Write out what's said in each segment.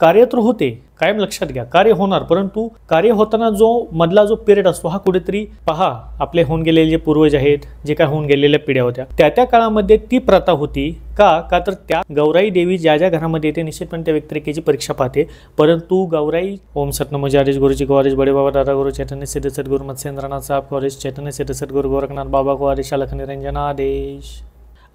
कार्य तर होते, कायम लक्षात घ्या, कार्य होणार, परंतु कार्य होताना जो मधला जो पिरियड असतो हा कुठेतरी पहा, आपले होऊन गेलेले जे पूर्वज आहेत, जे काय होऊन गेलेल्या पिढ्या होत्या, त्या काळामध्ये ती प्रथा होती का तर त्या गौराई देवी ज्या घरामध्ये येते निश्चितपणे त्या व्यक्तिरेखेची परीक्षा पाहते. परंतु गौराई ओम सतनम जारेश गुरुजी गौरेश बडे बाबा दादा गुरु चैतन्य सिद्ध सद्गुरु मत्स्येंद्रनाथ साहेब गौरेश चैतन्य सिद्ध सद्गुरु गोरखनाथ बाबा गौरेश अलख निरंजन आदेश.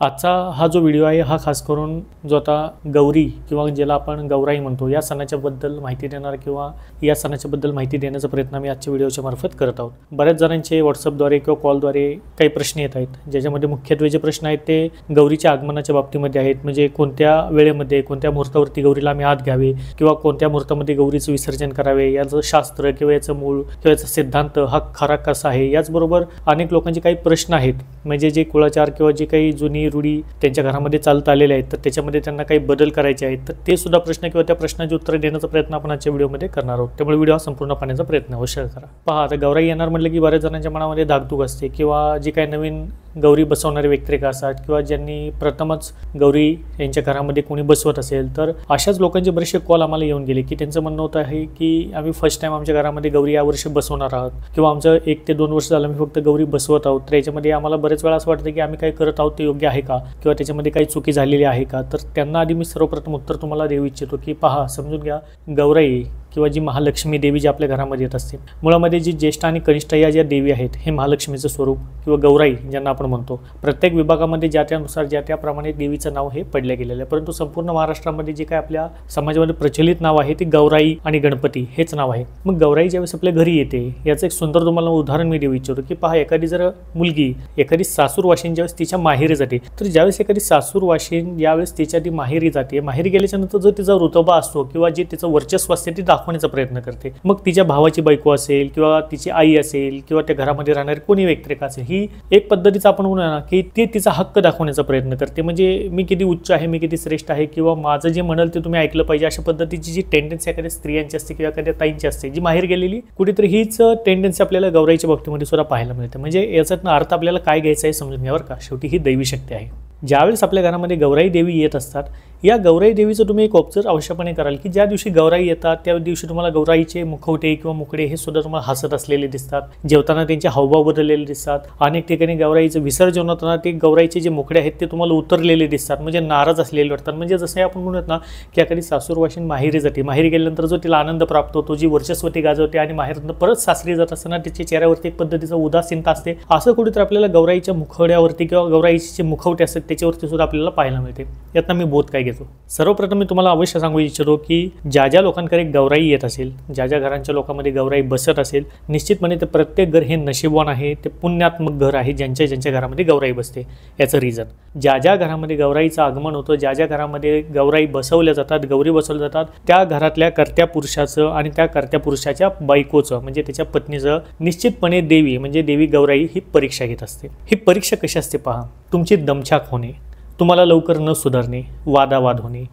आजचा हा जो व्हिडिओ आहे हा खास करून जो आता गौरी किंवा ज्याला आपण गौराई म्हणतो या सणाच्याबद्दल माहिती देणार किंवा या सणाच्याबद्दल माहिती देण्याचा प्रयत्न आम्ही आजच्या व्हिडिओच्या मार्फत करत आहोत. बऱ्याच जणांचे व्हॉट्सअपद्वारे किंवा कॉलद्वारे काही प्रश्न येत आहेत, ज्याच्यामध्ये मुख्यत्वे जे प्रश्न आहेत ते गौरीच्या आगमनाच्या बाबतीमध्ये आहेत. म्हणजे कोणत्या वेळेमध्ये कोणत्या मुहूर्तावरती गौरीला आम्ही आत घ्यावे किंवा कोणत्या मुहूर्तामध्ये गौरीचं विसर्जन करावे, याचं शास्त्र किंवा याचं मूळ किंवा याचा सिद्धांत हा खरा कसा आहे. याचबरोबर अनेक लोकांचे काही प्रश्न आहेत, म्हणजे जे कुळाचार किंवा जे काही जुनी रूढी त्यांच्या घरामध्ये चालत आलेले आहेत तर त्याच्यामध्ये त्यांना काही बदल करायचे आहेत, तर ते सुद्धा प्रश्न किंवा त्या प्रश्नाची उत्तरे देण्याचा प्रयत्न आपण आजच्या व्हिडिओमध्ये करणार आहोत. त्यामुळे व्हिडिओ संपूर्ण पाहण्याचा प्रयत्न अवश्य करा. पहा, आता गौराई येणार म्हटलं की बऱ्याच जणांच्या मनामध्ये धाकधूक असते किंवा जी काही नवीन गौरी बसवणारे व्यक्तिरेखा असतात किंवा ज्यांनी प्रथमच गौरी यांच्या घरामध्ये कोणी बसवत असेल तर अशाच लोकांचे बरेचसे कॉल आम्हाला येऊन गेले की त्यांचं म्हणणं होतं आहे की आम्ही फर्स्ट टाइम आमच्या घरामध्ये गौरी यावर्षी बसवणार आहोत किंवा आमचं 1 ते 2 वर्ष झालं आम्ही फक्त गौरी बसवत आहोत, तर याच्यामध्ये आम्हाला बरेच वेळा असं वाटतं की आम्ही काय करत आहोत ते योग्य आहे का किंवा त्याच्यामध्ये काही चुकी झालेली आहे का. तर त्यांना आधी मी सर्वप्रथम उत्तर तुम्हाला देऊ इच्छितो की पहा, समजून घ्या, गौराई किंवा जी महालक्ष्मी देवी जी आपल्या घरामध्ये येत असते, मुळामध्ये जी ज्येष्ठ आणि कनिष्ठ या ज्या देवी आहेत हे महालक्ष्मीचं स्वरूप किंवा गौराई ज्यांना आपण म्हणतो. प्रत्येक विभागामध्ये ज्या त्यानुसार ज्या त्याप्रमाणे देवीचं नाव हे पडले गेलेलं आहे, परंतु संपूर्ण महाराष्ट्रामध्ये जे काय आपल्या समाजामध्ये प्रचलित नाव आहे ते गौराई आणि गणपती हेच नाव आहे. मग गौराई ज्यावेळेस आपल्या घरी येते याचं एक सुंदर तुम्हाला उदाहरण मी देऊ इच्छितो की पहा, एखादी जर मुलगी एखादी सासूरवाशीन ज्यावेळेस तिच्या माहेरी जाते, तर ज्यावेळेस एखादी सासूरवाशीन ज्यावेळेस तिच्या ती माहेरी जाते, माहेरी गेल्याच्या नंतर जो तिचा रुतबा असतो किंवा जे तिचं वर्चस्व असते ते दाखवण्याचा प्रयत्न करते. मग तिच्या भावाची बायको असेल किंवा तिची आई असेल किंवा त्या घरामध्ये राहणारी कोणी व्यक्तिरेखा असेल, ही एक पद्धतीचा आपण म्हणूया ना की ती तिचा हक्क दाखवण्याचा प्रयत्न करते. म्हणजे मी किती उच्च आहे, मी किती श्रेष्ठ आहे किंवा माझं जे म्हणाल ते तुम्ही ऐकलं पाहिजे, अशा पद्धतीची जी टेंडन्सी एखाद्या स्त्रियांची असते किंवा एखाद्या ताईंची असते जी माहेर गेलेली, कुठेतरी हीच टेंडन्सी आपल्याला गौराईच्या बाबतीमध्ये सुद्धा पाहायला मिळते. म्हणजे याचा अर्थ आपल्याला काय घ्यायचा आहे समजून घ्या बरं का. शेवटी ही दैवी शक्ती आहे. ज्यावेळेस आपल्या घरामध्ये गौराई देवी येत असतात, या गौराई देवीचं तुम्ही एक ऑब्झर्व अवश्यपणे कराल की ज्या दिवशी गौराई येतात त्या दिवशी तुम्हाला गौराईचे मुखवटे किंवा मुकडे हे सुद्धा तुम्हाला हसत असलेले दिसतात, जेवताना त्यांचे हावभाव बदललेले दिसतात. अनेक ठिकाणी गौराईचं विसर्जन होताना ते गौराईचे जे मुकडे आहेत ते तुम्हाला उतरलेले दिसतात, म्हणजे नाराज असलेले वाटतात. म्हणजे जसं आपण म्हणत ना की एखादी सासूरवाशीन माहेरी जाते, माहेरी गेल्यानंतर जो तिला आनंद प्राप्त होतो, जी वर्चस्वती गाजवते आणि माहेरनं परत सासरी जात असताना तिच्या चेहऱ्यावरती एक पद्धतीचा उदासीनता असते, असं कुठेतरी आपल्याला गौराईच्या मुखवड्यावरती किंवा गौराईचे जे मुखवटे असतात त्याच्यावरती सुद्धा आपल्याला पाहायला मिळते. यातनं मी बोध काय घेतो, सर्वप्रथम मी तुम्हाला अवश्य सांगू इच्छितो की ज्या लोकांकडे गौराई येत असेल, ज्या घरांच्या लोकांमध्ये गौराई बसत असेल, निश्चितपणे ते प्रत्येक घर हे नशीबवान आहे, ते पुण्यात्मक घर आहे ज्यांच्या घरामध्ये गौराई बसते. याचं रिझन, ज्या घरामध्ये गौराईचं आगमन होतं, ज्या घरामध्ये गौराई बसवल्या जातात, गौरी बसवल्या जातात, त्या घरातल्या कर्त्या पुरुषाचं आणि त्या कर्त्या पुरुषाच्या बायकोचं म्हणजे त्याच्या पत्नीचं निश्चितपणे देवी म्हणजे देवी गौराई ही परीक्षा घेत असते. ही परीक्षा कशी असते पहा, तुमची दमछाक होणे, तुम्हाला लवकर न सुधारणे, वादावाद होणे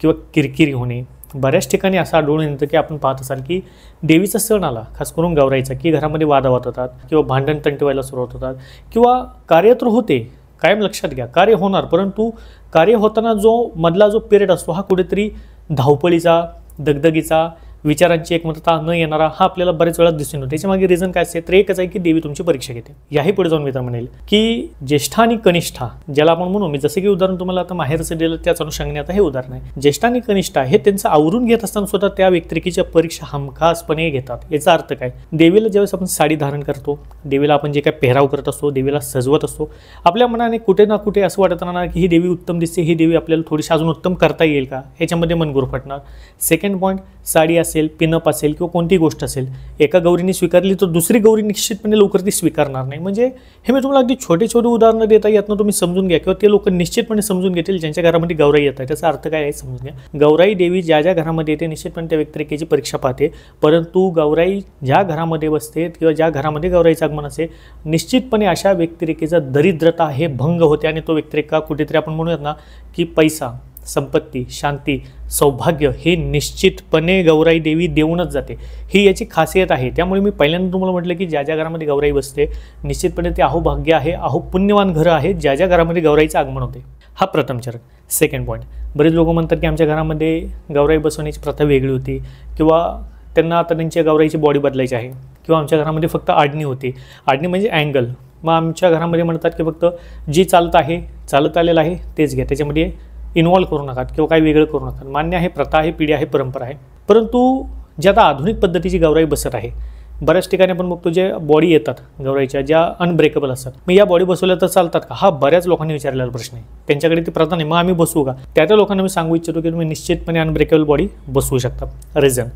किंवा किरकिरी होणे. बऱ्याच ठिकाणी असं आढळून येतं की आपण पाहत असाल की देवीचा सण आला, खास करून गौराईचा, की घरामध्ये वादावाद होतात किंवा भांडण तंटे व्हायला सुरुवात होतात किंवा कार्य तर होते, कायम लक्षात घ्या, कार्य होणार, परंतु कार्य होताना जो मधला जो पिरियड असतो हा कुठेतरी धावपळीचा, दगदगीचा, विचारांची एकमतता न येणारा हा आपल्याला बरेच वेळा दिसून येतो. त्याच्यामागे रिझन काय असते तर एकच आहे की देवी तुमची परीक्षा घेते. याही पुढे जाऊन मी तर म्हणेल की ज्येष्ठ आणि कनिष्ठा ज्याला आपण म्हणू, मी जसं की उदाहरण तुम्हाला आता माहेरचं दिलं त्याच अनुषंगाने आता हे उदाहरण आहे. ज्येष्ठ आणि कनिष्ठा हे त्यांचं आवरून घेत असताना सुद्धा त्या व्यक्तिरेखीच्या परीक्षा हमखासपणे घेतात. याचा अर्थ काय, देवीला ज्यावेळेस आपण साडी धारण करतो, देवीला आपण जे काय पेहराव करत असतो, देवीला सजवत असतो, आपल्या मनाने कुठे ना कुठे असं वाटत राहणार की ही देवी उत्तम दिसते, ही देवी आपल्याला थोडीशी अजून उत्तम करता येईल का, याच्यामध्ये मन गुरफटणार. सेकंड पॉईंट, साडी असेल, पिनअप असेल किंवा कोणती गोष्ट असेल, एका गौरीने स्वीकारली तर दुसरी गौरी निश्चितपणे लवकर ती स्वीकारणार नाही. म्हणजे हे मी तुम्हाला अगदी छोटे उदाहरणं देता, यातनं तुम्ही समजून घ्या किंवा ते लोक निश्चितपणे समजून घेतील ज्यांच्या घरामध्ये गौराई येतात. त्याचा अर्थ काय आहे समजून घ्या. गौराई देवी ज्या घरामध्ये येते निश्चितपणे त्या व्यक्तिरेखेची परीक्षा पाहते, परंतु गौराई ज्या घरामध्ये बसते किंवा ज्या घरामध्ये गौराईचं आगमन असते, निश्चितपणे अशा व्यक्तिरेखेचा दरिद्रता हे भंग होते आणि तो व्यक्तिरेखा कुठेतरी आपण म्हणूयात ना की पैसा, संपत्ती, शांती, सौभाग्य हे निश्चितपणे गौराई देवी देऊनच जाते. ही याची खासियत आहे. त्यामुळे मी पहिल्यांदा तुम्हाला म्हटलं की ज्या घरामध्ये गौराई बसते निश्चितपणे ते अहो भाग्य आहे, अहो पुण्यवान घरं आहेत ज्या घरामध्ये गौराईचं आगमन होते. हा प्रथम चरण. सेकंड पॉईंट, बरेच लोक म्हणतात की आमच्या घरामध्ये गौराई बसवण्याची प्रथा वेगळी होती किंवा त्यांना आता त्यांच्या गौराईची बॉडी बदलायची आहे किंवा आमच्या घरामध्ये फक्त आडणी होती. आडणी म्हणजे अँगल. मग आमच्या घरामध्ये म्हणतात की फक्त जी चालत आलेलं आहे तेच घ्या, त्याच्यामध्ये इन्व्हॉल्व करू नका किंवा काही वेगळं करू नका. मान्य आहे, प्रथा आहे, पिढी आहे, परंपरा आहे. परंतु जे आता आधुनिक पद्धतीची गौराई बसत आहे, बऱ्याच ठिकाणी आपण बघतो जे बॉडी येतात गौराईच्या ज्या अनब्रेकेबल असतात, मग या बॉडी बसवल्या तर चालतात का, हा बऱ्याच लोकांनी विचारलेला प्रश्न आहे. त्यांच्याकडे ती प्रथा नाही, मग आम्ही बसवू का. त्या लोकांना मी सांगू इच्छितो की तुम्ही निश्चितपणे अनब्रेकेबल बॉडी बसवू शकता. रिझन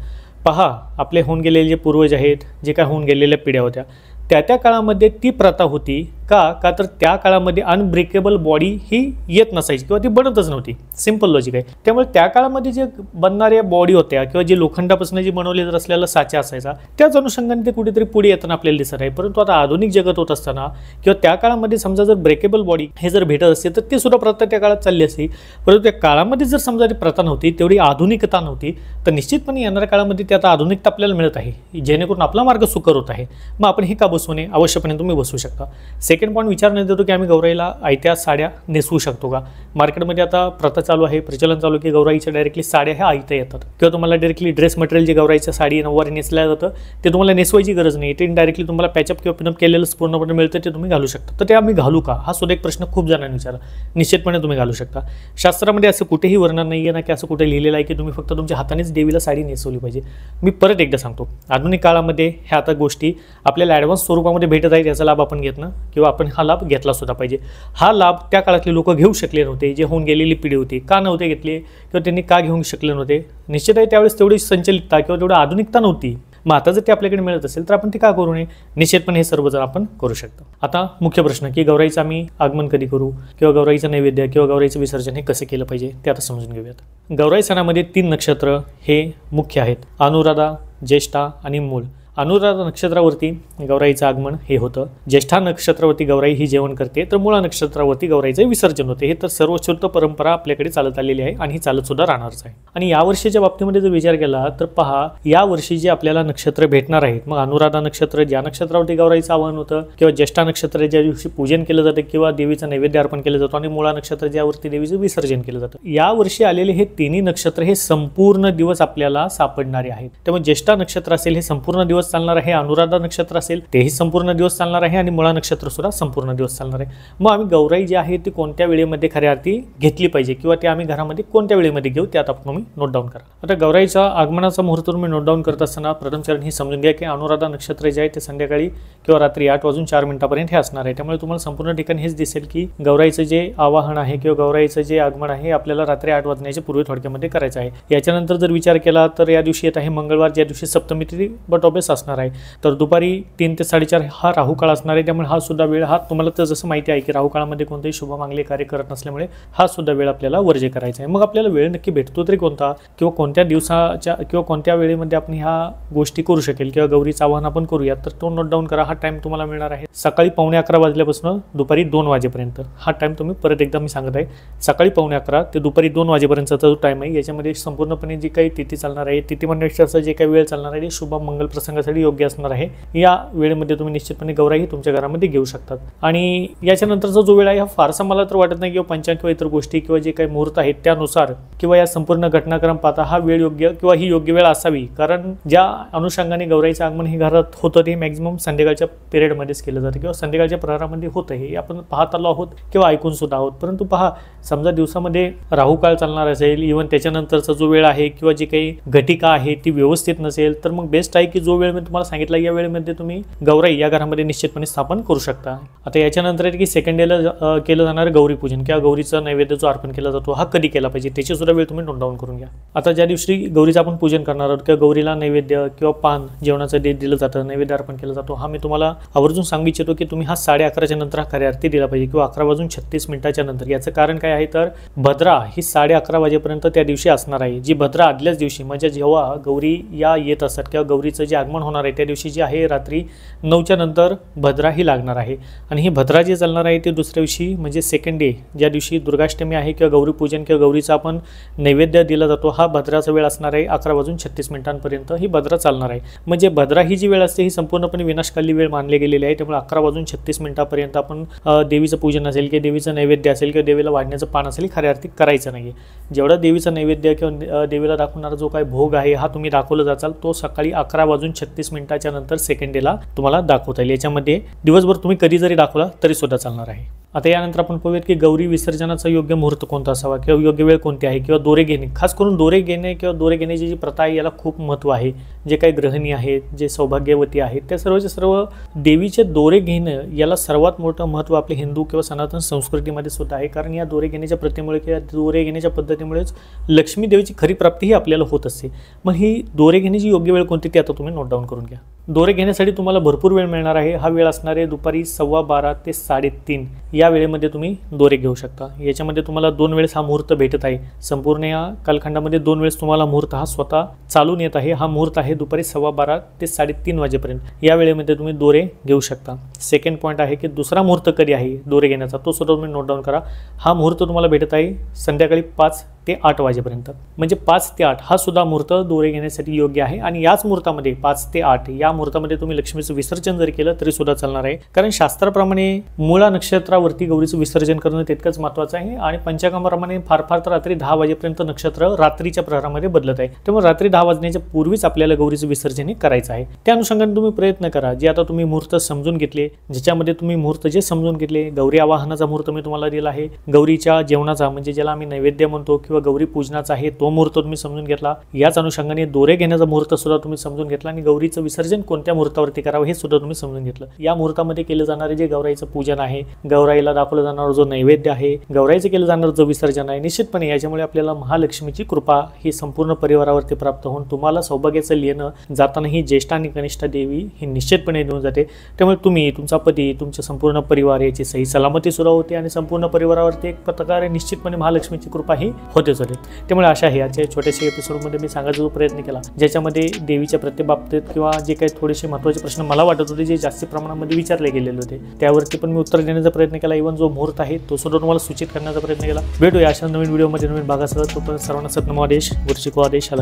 पहा, आपले होऊन गेलेले जे पूर्वज आहेत, जे काय होऊन गेलेल्या पिढ्या होत्या, त्या काळामध्ये ती प्रथा होती का तर त्या काळामध्ये अनब्रेकेबल बॉडी ही येत नसायची किंवा ती बनतच नव्हती. सिंपल लॉजिक आहे. त्यामुळे त्या काळामध्ये जे बनणाऱ्या बॉडी होत्या किंवा जे लोखंडापासून जी बनवली जात असलेला साचा असायचा, त्याच अनुषंगाने ते कुठेतरी पुढे येताना आपल्याला दिसत आहे. परंतु आता आधुनिक जगत होत असताना किंवा त्या काळामध्ये समजा जर ब्रेकेबल बॉडी हे जर भेटत असते तर ती सुद्धा प्रथा त्या काळात चालली असती. परंतु त्या काळामध्ये जर समजा ती प्रथा नव्हती, तेवढी आधुनिकता नव्हती, तर निश्चितपणे येणाऱ्या काळामध्ये ती आता आधुनिकता आपल्याला मिळत आहे, जेणेकरून आपला मार्ग सुकर होत आहे. मग आपण हे का बसवू नये, अवश्यपणे तुम्ही बसवू शकता. सेकंड पॉईंट विचारण्यात येतो की आम्ही गौराईला आयत्या साड्या नेसवू शकतो का. मार्केटमध्ये आता प्रथा चालू आहे, प्रचलन चालू की गौराईच्या डायरेक्टली साड्या ह्या आयत्या येतात किंवा तुम्हाला डायरेक्टली ड्रेस मटेरियल जे गौराईच्या साडी नऊवारी नेसल्या जातं ते तुम्हाला नेसवायची गरज नाही, ते डायरेक्टली तुम्हाला पॅचअप किंवा पिनअप केलेलंच पूर्णपणे मिळतं, ते तुम्ही घालू शकता. तर ते आम्ही घालू का, हा सुद्धा एक प्रश्न खूप जणांनी विचारला. निश्चितपणे तुम्ही घालू शकता. शास्त्रामध्ये असं कुठेही वर्णन नाही आहे ना की असं कुठे लिहिलेलं आहे की तुम्ही फक्त तुमच्या हातानेच देवीला साडी नेसवली पाहिजे. मी परत एकदा सांगतो, आधुनिक काळामध्ये ह्या आता गोष्टी आपल्याला ॲडव्हान्स स्वरूपामध्ये भेटत आहेत, याचा लाभ आपण घेत ना किंवा आपण हा लाभ घेतला सुद्धा पाहिजे. हा लाभ त्या काळातले लोक घेऊ शकले नव्हते, जे होऊन गेलेली पिढी होती. का नव्हते घेतले किंवा त्यांनी का घेऊ शकले नव्हते. निश्चित आहे, त्यावेळेस तेवढी संचलितता किंवा तेवढी आधुनिकता नव्हती. मग आता जर ते आपल्याकडे मिळत असेल तर आपण ते का करू नये. निश्चितपणे हे सर्वजण आपण करू शकतो. आता मुख्य प्रश्न की गौराईचं आम्ही आगमन कधी करू किंवा गौराईचं नैवेद्य किंवा गौराईचं विसर्जन हे कसं केलं पाहिजे ते आता समजून घेऊयात. गौराई सणामध्ये 3 नक्षत्र हे मुख्य आहेत, अनुराधा, ज्येष्ठा आणि मूळ. अनुराधा नक्षत्रावरती गौराईचं आगमन हे होतं. ज्येष्ठा नक्षत्रावरती गौराई ही जेवण करते, तर मूळ नक्षत्रावरती गौराईचे विसर्जन होते. हे तर सर्वश्रुत परंपरा आपल्याकडे चालत आलेली आहे आणि ही चालत सुद्धा राहणारच आहे. आणि या वर्षीच्या बाबतीमध्ये जर विचार केला तर पहा, या वर्षी जे आपल्याला नक्षत्र भेटणार आहेत, मग अनुराधा नक्षत्र ज्या नक्षत्रावरती गौराईचं आवाहन होतं किंवा ज्येष्ठा नक्षत्र ज्या दिवशी पूजन केलं जातं किंवा देवीचं नैवेद्य अर्पण केलं जातं आणि मूळ नक्षत्र ज्यावरती देवीचं विसर्जन केलं जातं, या वर्षी आलेले हे तिन्ही नक्षत्र हे संपूर्ण दिवस आपल्याला सापडणारे आहेत. त्यामुळे ज्येष्ठा नक्षत्र असेल हे संपूर्ण दिवस चालणार आहे, अनुराधा नक्षत्र असेल तेही संपूर्ण दिवस चालणार आहे आणि मूळा नक्षत्र सुद्धा संपूर्ण दिवस चालणार आहे. मग आम्ही गौराई जी आहे ती कोणत्या वेळेमध्ये खऱ्या अर्थी घेतली पाहिजे किंवा ते आम्ही घरामध्ये कोणत्या वेळेमध्ये घेऊ ते आता तुम्ही नोट डाऊन करा. आता गौराईचा आगमनाचा मुहूर्त तुम्ही नोट डाऊन करत असताना प्रथम चरण ही समजून घ्या की अनुराधा नक्षत्र जे आहे ते संध्याकाळी किंवा रात्री 8:04 हे असणार आहे. त्यामुळे तुम्हाला संपूर्ण ठिकाणी हेच दिसेल की गौराईचं जे आवाहन आहे किंवा गौराईचं जे आगमन आहे आपल्याला रात्री 8 वाजण्याच्या पूर्वी थोडक्यामध्ये करायचं आहे. याच्यानंतर जर विचार केला तर या दिवशी येत आहे मंगळवार, ज्या दिवशी सप्तमी तिथी बट ऑब्वियस असणार आहे. तर दुपारी 3 ते 4:30 हा राहू काळ असणार आहे. त्यामुळे हा सुद्धा वेळ, हा तुम्हाला तर जसं माहिती आहे की राहू काळामध्ये कोणतेही शुभ मांगले कार्य करत नसल्यामुळे हा सुद्धा वेळ आपल्याला वर्ज्य करायचा आहे. मग आपल्याला वेळ नक्की भेटतो तरी कोणता किंवा कोणत्या दिवसाच्या किंवा कोणत्या वेळेमध्ये आपण ह्या गोष्टी करू शकेल किंवा गौरीचं आवाहन आपण करूयात, तर तो नोट डाऊन करा. हा टाइम तुम्हाला मिळणार आहे सकाळी 11:15 वाजल्यापासून दुपारी 2 वाजेपर्यंत. हा टाइम तुम्ही परत एकदा मी सांगत आहे, सकाळी 11:15 ते दुपारी 2 वाजेपर्यंतचा जो टाइम आहे, याच्यामध्ये संपूर्णपणे जी काही तिथी चालणार आहे, तिथी मंडळाचा जे काही वेळ चालणार आहे, ते शुभ मंगल प्रसंगासाठी योग्य असणार आहे. या वेळेमध्ये तुम्ही निश्चितपणे गौराई तुमच्या घरामध्ये घेऊ शकतात. आणि याच्यानंतरचा जो वेळ आहे हा फारसा मला तर वाटत नाही किंवा पंचांग किंवा इतर गोष्टी किंवा जे काही मुहूर्त आहेत त्यानुसार किंवा या संपूर्ण घटनाक्रम पाहता हा वेळ योग्य किंवा ही योग्य वेळ असावी. कारण ज्या अनुषंगाने गौराईचं आगमन हे घरात होतं ते मॅक्झिमम संध्याकाळच्या पिरियडमध्येच केलं जातं किंवा संध्याकाळच्या प्रहरामध्ये होतं. हे आपण पाहत आलो आहोत किंवा ऐकून सुद्धा आहोत. परंतु पहा, समजा दिवसामध्ये राहू काळ चालणार असेल, इव्हन त्याच्यानंतरचा जो वेळ आहे किंवा जी काही घटिका आहे ती व्यवस्थित नसेल, तर मग बेस्ट आहे की जो वेळ मी तुम्हाला सांगितला या वेळेमध्ये तुम्ही गौराई या घरामध्ये निश्चितपणे स्थापन करू शकता. आता याच्यानंतर आहे की सेकंड डेला केलं जाणारं गौरी पूजन किंवा गौरीचा नैवेद्य जो अर्पण केला जातो हा कधी केला पाहिजे त्याची सुद्धा वेळ तुम्ही नोट डाऊन करून घ्या. आता ज्या दिवशी गौरीचं आपण पूजन करणार आहोत किंवा गौरीला नैवेद्य किंवा पान जेवणाचं दिलं जातं, नैवेद्य अर्पण केला जातो, हा मी तुम्हाला आवर्जून सांगू इच्छितो की तुम्ही हा 11:30च्या नंतर हा खऱ्या अर्थी दिला पाहिजे किंवा 11:36 नंतर. याचं कारण काय आहे तर भद्रा ही 11:30 वाजेपर्यंत त्या दिवशी असणार आहे. जी भद्रा आदल्याच दिवशी म्हणजे जेव्हा गौरी या येत असतात किंवा गौरीचं जे आगमन आगमन होणार आहे त्या दिवशी जी आहे रात्री 9च्या नंतर भद्रा ही लागणार आहे आणि ही भद्रा जी चालणार आहे ते दुसऱ्या दिवशी म्हणजे सेकंड डे ज्या दिवशी दुर्गाष्टमी आहे किंवा गौरीपूजन किंवा गौरीचा आपण नैवेद्य दिला जातो हा भद्राचा वेळ असणार आहे 11:36 ही भद्रा चालणार आहे। म्हणजे भद्रा ही जी वेळ असते ही संपूर्णपणे विनाशकाली वेळ मानली गेलेली आहे। त्यामुळे 11:36 आपण देवीचं पूजन असेल किंवा देवीचं नैवेद्य असेल किंवा देवीला वाढण्याचं पान असेल खऱ्या अर्थी करायचं नाही। जेवढा देवीचा नैवेद्य किंवा देवीला दाखवणारा जो काही भोग आहे हा तुम्ही दाखवला जाचाल तो सकाळी 11:36 नंतर सेकंड डेला तुम्हाला दाखवता येईल। याच्यामध्ये दिवसभर तुम्ही कधी जरी दाखवला तरी सुद्धा चालणार आहे। आता यानंतर आपण पाहूयात की गौरी विसर्जनाचा योग्य मुहूर्त कोणता असावा किंवा योग्य वेळ कोणती आहे किंवा दोरे घेणे, खास करून दोरे घेणे किंवा दोरे घेण्याची जी प्रथा आहे याला खूप महत्त्व आहे। जे काही गृहिणी आहेत जे सौभाग्यवती आहेत त्या सर्वचे सर्व देवीचे दोरे घेणं याला सर्वात मोठं महत्त्व आपल्या हिंदू किंवा सनातन संस्कृतीमध्ये सुद्धा आहे। कारण या दोरे घेण्याच्या प्रथेमुळे किंवा दोरे घेण्याच्या पद्धतीमुळेच लक्ष्मी देवीची खरी प्राप्ती ही आपल्याला होत असते। मग ही दोरे घेण्याची योग्य वेळ कोणती ते आता तुम्ही नोट डाऊन करून घ्या। दोरे घेण्यासाठी तुम्हाला भरपूर वेळ मिळणार आहे। हा वेळ असणार आहे दुपारी 12:15 ते 3:30 या वेळेमध्ये तुम्ही दोरे घेऊ शकता। याच्यामध्ये तुम्हाला 2 वेळेस हा मुहूर्त भेटत आहे। संपूर्ण या कालखंडामध्ये 2 वेळेस तुम्हाला मुहूर्त हा स्वतः चालून येत आहे। हा मुहूर्त आहे दुपारी 12:15 ते 3:30 वाजेपर्यंत या वेळेमध्ये तुम्ही दोरे घेऊ शकता। सेकंड पॉईंट आहे की दुसरा मुहूर्त कधी आहे दोरे घेण्याचा तो सुद्धा तुम्ही नोट डाऊन करा। हा मुहूर्त तुम्हाला भेटत आहे संध्याकाळी 5 ते 8 वाजेपर्यंत। म्हणजे 5 ते 8 हा सुद्धा मुहूर्त दोरे घेण्यासाठी योग्य आहे आणि याच मुहूर्तामध्ये 5 ते 8 या मुहूर्तामध्ये तुम्ही लक्ष्मीचं विसर्जन जरी केलं तरी सुद्धा चालणार आहे। कारण शास्त्राप्रमाणे मूळा नक्षत्रावरती गौरीचं विसर्जन करणं तितकंच महत्त्वाचं आहे आणि पंचांगाप्रमाणे फार तर रात्री 10 वाजेपर्यंत नक्षत्र रात्रीच्या प्रहरामध्ये बदलत आहे। त्यामुळे रात्री 10 वाजण्याच्या पूर्वीच आपल्याला गौरीचं विसर्जन करायचं आहे। त्या अनुषंगाने तुम्ही प्रयत्न करा जे आता तुम्ही मुहूर्त समजून घेतले, ज्याच्यामध्ये तुम्ही मुहूर्त जे समजून घेतले, गौरी आवाहनाचा मुहूर्त मी तुम्हाला दिला आहे, गौरीच्या जेवणाचा म्हणजे ज्याला आम्ही नैवेद्य म्हणतो किंवा गौरी पूजनाचा आहे तो मुहूर्त तुम्ही समजून घेतला, याच अनुषंगाने दोरे घेण्याचा मुहूर्त सुद्धा तुम्ही समजून घेतला आणि गौरीचं विसर्जन कोणत्या मुहूर्तावरती करावं हे सुद्धा तुम्ही समजून घेतलं। या मुहूर्तामध्ये केले जाणारे जे गौराईचं पूजन आहे, गौराईला दाखवलं जाणारा जो नैवेद्य आहे, गौराईचं केलं जाणारं जो विसर्जन आहे, निश्चितपणे याच्यामुळे आपल्याला महालक्ष्मीची कृपा ही संपूर्ण परिवारावरती प्राप्त होऊन तुम्हाला सौभाग्याचं लेणं जाताना ही ज्येष्ठ आणि कनिष्ठ देवी ही निश्चितपणे देऊन जाते। त्यामुळे तुम्ही, तुमचा पती, तुमचे संपूर्ण परिवार याची सही सलामती सुरू होते आणि संपूर्ण परिवारावरती एक प्रकारे निश्चितपणे महालक्ष्मीची कृपा ही होतेच होते। त्यामुळे अशा आहे याच्या छोट्याशा एपिसोडमध्ये मी सांगायचा जो प्रयत्न केला ज्याच्यामध्ये देवीच्या प्रत्येबाबतीत किंवा जे काही थोडेसे महत्त्वाचे प्रश्न मला वाटत होते जे जास्त प्रमाणामध्ये विचारले गेलेले होते त्यावरती पण मी उत्तर देण्याचा प्रयत्न केला। इव्हन जो मुहूर्त आहे तो सुद्धा तुम्हाला सूचित करण्याचा प्रयत्न केला। भेटूया अशा नवीन व्हिडिओमध्ये नवीन भागासह। तोपर्यंत सर्वांना सतनमो आदेश, गुरुजी को आदेश,